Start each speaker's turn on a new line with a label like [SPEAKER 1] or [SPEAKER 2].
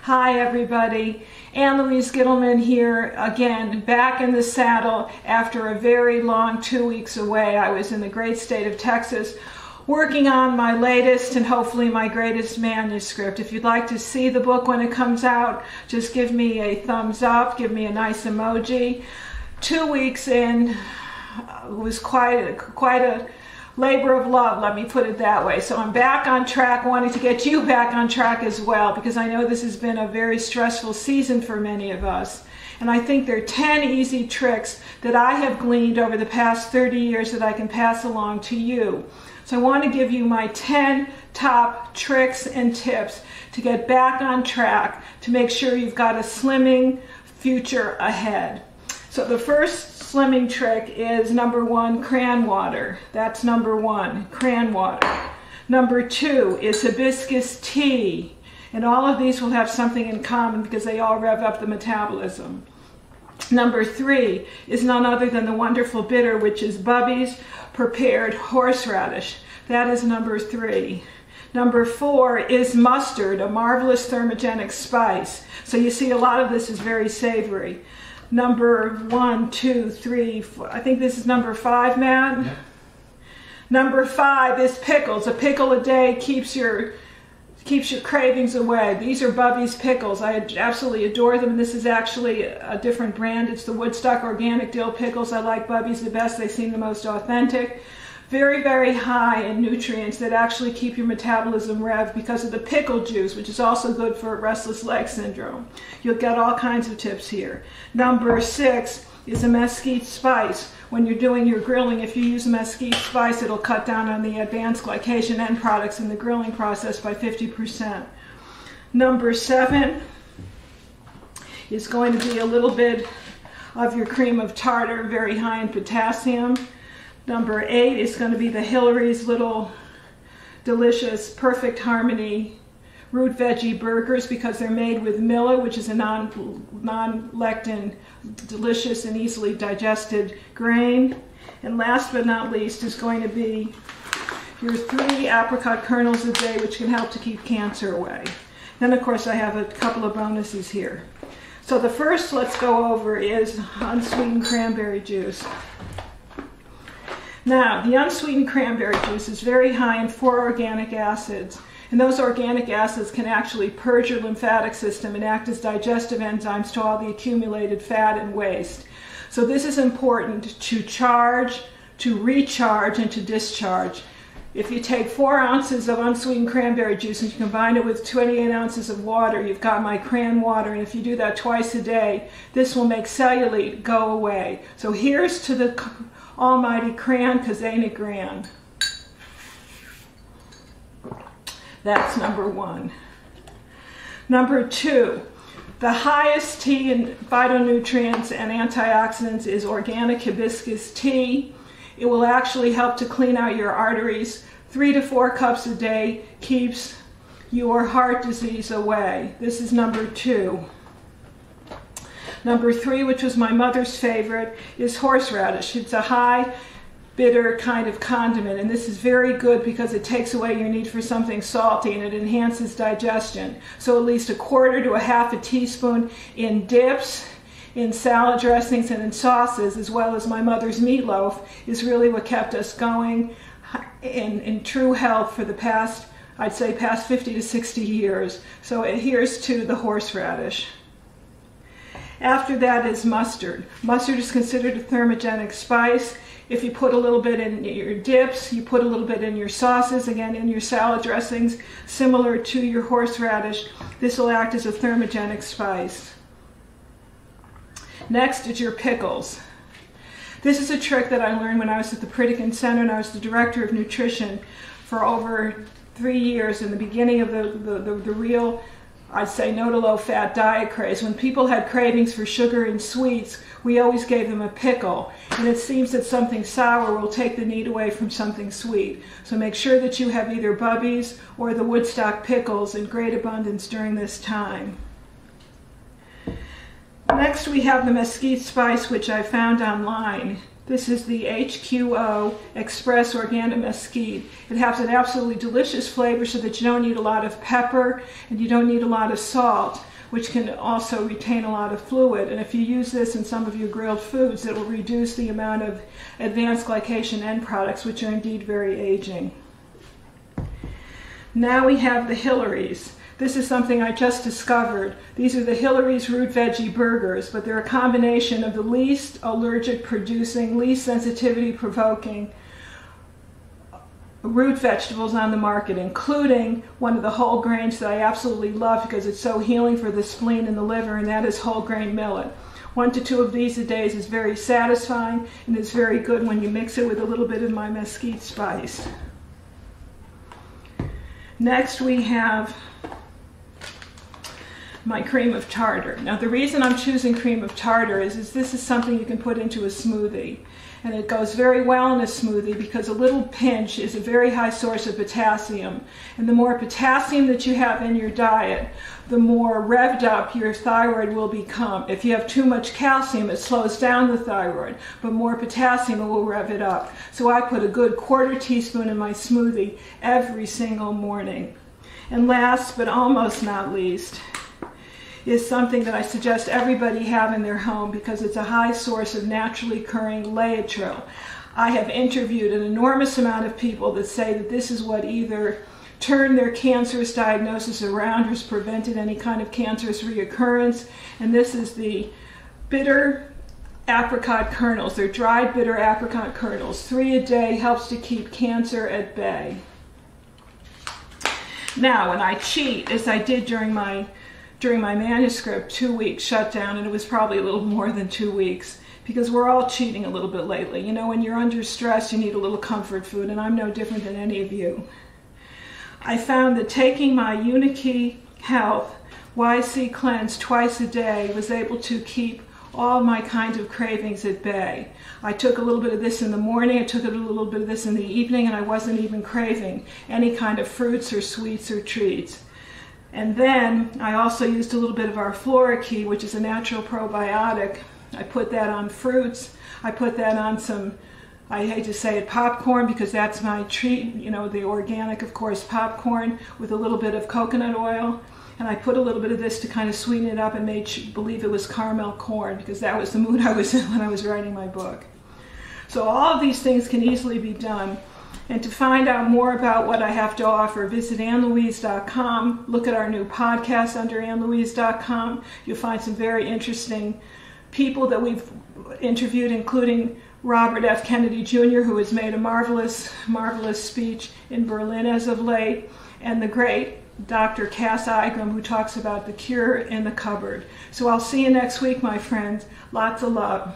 [SPEAKER 1] Hi everybody, Louise Gittleman here again, back in the saddle after a very long 2 weeks away. I was in the great state of Texas working on my latest and hopefully my greatest manuscript. If you'd like to see the book when it comes out, just give me a thumbs up, give me a nice emoji. 2 weeks in, it was quite a labor of love, let me put it that way. So I'm back on track, wanting to get you back on track as well, because I know this has been a very stressful season for many of us. And I think there are 10 easy tricks that I have gleaned over the past 30 years that I can pass along to you. So I want to give you my 10 top tricks and tips to get back on track, to make sure you've got a slimming future ahead. So the first slimming trick is number 1, cran water. That's number 1, cran water. Number 2 is hibiscus tea. And all of these will have something in common because they all rev up the metabolism. Number 3 is none other than the wonderful bitter, which is Bubby's prepared horseradish. That is number 3. Number 4 is mustard, a marvelous thermogenic spice. So you see a lot of this is very savory. Number 1, 2, 3, 4. I think this is number 5, Matt. Yeah. Number 5 is pickles. A pickle a day keeps your cravings away. These are Bubby's pickles. I absolutely adore them. This is actually a different brand. It's the Woodstock organic dill pickles. I like Bubby's the best. They seem the most authentic. Very, very high in nutrients that actually keep your metabolism revved because of the pickle juice, which is also good for restless leg syndrome. You'll get all kinds of tips here. Number 6 is a mesquite spice. When you're doing your grilling, if you use a mesquite spice, it'll cut down on the advanced glycation end products in the grilling process by 50%. Number 7 is going to be a little bit of your cream of tartar, very high in potassium. Number 8 is going to be the Hillary's little delicious Perfect Harmony root veggie burgers, because they're made with millet, which is a non-lectin, delicious and easily digested grain. And last but not least is going to be your 3 apricot kernels a day, which can help to keep cancer away. Then of course I have a couple of bonuses here. So the first let's go over is unsweetened cranberry juice. Now, the unsweetened cranberry juice is very high in 4 organic acids, and those organic acids can actually purge your lymphatic system and act as digestive enzymes to all the accumulated fat and waste. So this is important to charge, to recharge, and to discharge. If you take 4 ounces of unsweetened cranberry juice and you combine it with 28 ounces of water, you've got my cran water, and if you do that twice a day, this will make cellulite go away. So here's to the almighty cran, 'cause ain't it grand. That's number 1. Number 2, the highest tea in phytonutrients and antioxidants is organic hibiscus tea. It will actually help to clean out your arteries. 3 to 4 cups a day keeps your heart disease away. This is number 2. Number 3, which was my mother's favorite, is horseradish. It's a high bitter kind of condiment, and this is very good because it takes away your need for something salty and it enhances digestion. So at least 1/4 to 1/2 teaspoon in dips, in salad dressings, and in sauces, as well as my mother's meatloaf, is really what kept us going in true health for the past, I'd say past 50 to 60 years. So here's to the horseradish. After that is mustard. Mustard is considered a thermogenic spice. If you put a little bit in your dips, you put a little bit in your sauces, again in your salad dressings, similar to your horseradish, this will act as a thermogenic spice. Next is your pickles. This is a trick that I learned when I was at the Pritikin Center, and I was the director of nutrition for over 3 years in the beginning of the real, I'd say, no to low fat diet craze. When people had cravings for sugar and sweets, we always gave them a pickle. And it seems that something sour will take the need away from something sweet. So make sure that you have either Bubby's or the Woodstock pickles in great abundance during this time. Next we have the mesquite spice, which I found online. This is the HQO Express Organic Mesquite. It has an absolutely delicious flavor so that you don't need a lot of pepper and you don't need a lot of salt, which can also retain a lot of fluid. And if you use this in some of your grilled foods, it will reduce the amount of advanced glycation end products, which are indeed very aging. Now we have the Hillary's. This is something I just discovered. These are the Hillary's root veggie burgers, but they're a combination of the least allergic producing, least sensitivity provoking root vegetables on the market, including one of the whole grains that I absolutely love because it's so healing for the spleen and the liver, and that is whole grain millet. 1 to 2 of these a day is very satisfying, and it's very good when you mix it with a little bit of my mesquite spice. Next we have my cream of tartar. Now the reason I'm choosing cream of tartar is this is something you can put into a smoothie. And it goes very well in a smoothie because a little pinch is a very high source of potassium. And the more potassium that you have in your diet, the more revved up your thyroid will become. If you have too much calcium, it slows down the thyroid, but more potassium will rev it up. So I put a good 1/4 teaspoon in my smoothie every single morning. And last but almost not least, is something that I suggest everybody have in their home because it's a high source of naturally occurring Laetrile. I have interviewed an enormous amount of people that say that this is what either turned their cancerous diagnosis around or has prevented any kind of cancerous reoccurrence, and this is the bitter apricot kernels. They're dried bitter apricot kernels. 3 a day helps to keep cancer at bay. Now, when I cheat, as I did during my manuscript 2-week shutdown, and it was probably a little more than 2 weeks because we're all cheating a little bit lately. You know, when you're under stress, you need a little comfort food, and I'm no different than any of you. I found that taking my Unikey Health YC Cleanse twice a day was able to keep all my kinds of cravings at bay. I took a little bit of this in the morning, I took a little bit of this in the evening, and I wasn't even craving any kind of fruits or sweets or treats. And then I also used a little bit of our Florikey, which is a natural probiotic. I put that on fruits. I put that on some, I hate to say it, popcorn, because that's my treat, you know, the organic, of course, popcorn with a little bit of coconut oil. And I put a little bit of this to kind of sweeten it up and made you believe it was caramel corn, because that was the mood I was in when I was writing my book. So all of these things can easily be done. And to find out more about what I have to offer, visit AnnLouise.com. Look at our new podcast under AnnLouise.com. You'll find some very interesting people that we've interviewed, including Robert F. Kennedy Jr., who has made a marvelous, marvelous speech in Berlin as of late, and the great Dr. Cass Igram, who talks about the cure in the cupboard. So I'll see you next week, my friends. Lots of love.